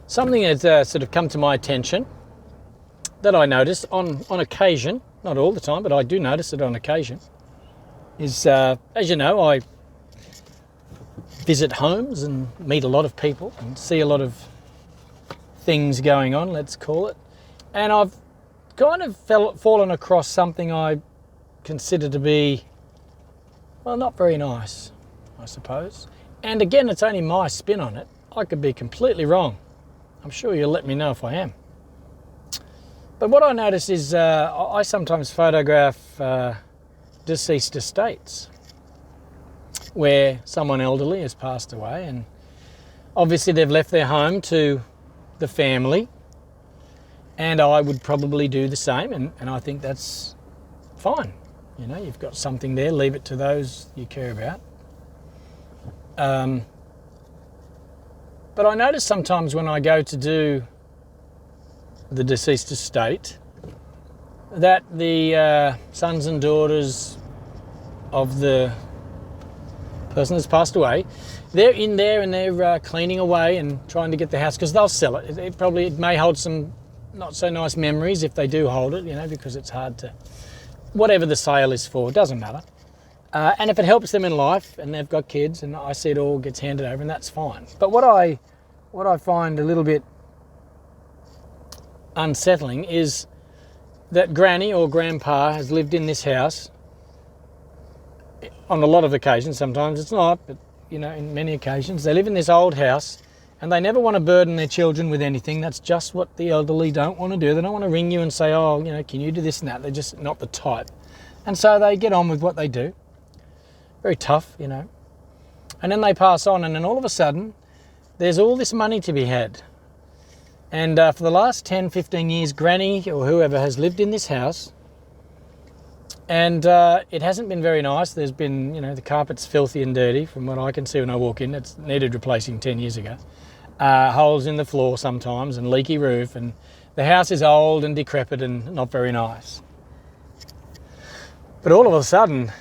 Something has sort of come to my attention that I notice on occasion, not all the time, but I do notice it on occasion, is, as you know, I visit homes and meet a lot of people and see a lot of things going on, let's call it. And I've kind of fallen across something I consider to be, well, not very nice, I suppose. And again, it's only my spin on it. I could be completely wrong. I'm sure you'll let me know if I am. But what I notice is I sometimes photograph deceased estates where someone elderly has passed away, and obviously they've left their home to the family, and I would probably do the same, and I think that's fine. You know, you've got something there, leave it to those you care about. But I notice sometimes when I go to do the deceased estate that the sons and daughters of the person that's passed away, they're in there and they're cleaning away and trying to get the house, because they'll sell it. It may hold some not so nice memories if they do hold it, you know, because it's hard to, whatever the sale is for, it doesn't matter. And if it helps them in life and they've got kids, and I see it all gets handed over, and that's fine. But what I find a little bit unsettling is that granny or grandpa has lived in this house on a lot of occasions. Sometimes it's not, but you know, in many occasions they live in this old house and they never want to burden their children with anything. That's just what the elderly don't want to do. They don't want to ring you and say, oh, you know, can you do this and that? They're just not the type. And so they get on with what they do. Very tough, you know. And then they pass on, and then all of a sudden there's all this money to be had. And for the last 10, 15 years, granny or whoever has lived in this house, and it hasn't been very nice. There's been, you know, the carpet's filthy and dirty from what I can see when I walk in. It's needed replacing 10 years ago. Holes in the floor sometimes and leaky roof, and the house is old and decrepit and not very nice. But all of a sudden,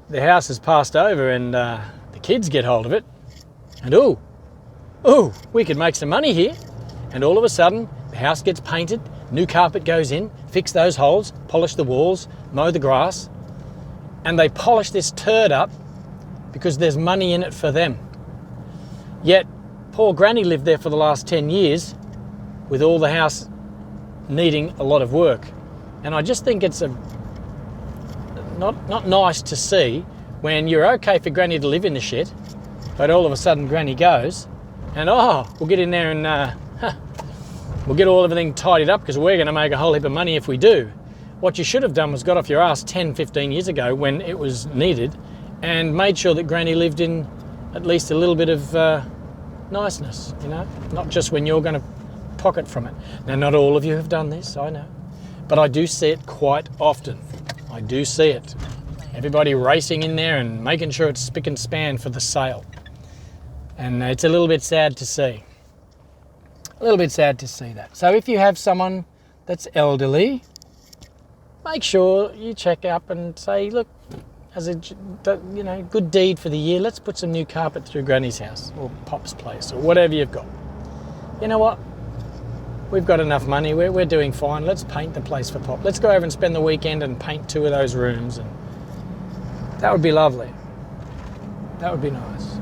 the house has passed over and the kids get hold of it, and ooh, we could make some money here. And all of a sudden, the house gets painted, new carpet goes in, fix those holes, polish the walls, mow the grass, and they polish this turd up because there's money in it for them. Yet, poor granny lived there for the last 10 years with all the house needing a lot of work. And I just think it's not nice to see when you're okay for granny to live in the shit, but all of a sudden granny goes, and we'll get in there and we'll get everything tidied up because we're going to make a whole heap of money if we do. What you should have done was got off your ass 10, 15 years ago when it was needed and made sure that granny lived in at least a little bit of niceness, you know, not just when you're going to pocket from it. Now, not all of you have done this, I know, but I do see it quite often. I do see it. Everybody racing in there and making sure it's spick and span for the sale. And it's a little bit sad to see. A little bit sad to see that. So if you have someone that's elderly, make sure you check up and say, look, as a good deed for the year, let's put some new carpet through Granny's house or Pop's place or whatever you've got. You know what? We've got enough money. We're doing fine. Let's paint the place for Pop. Let's go over and spend the weekend and paint 2 of those rooms, and that would be lovely. That would be nice.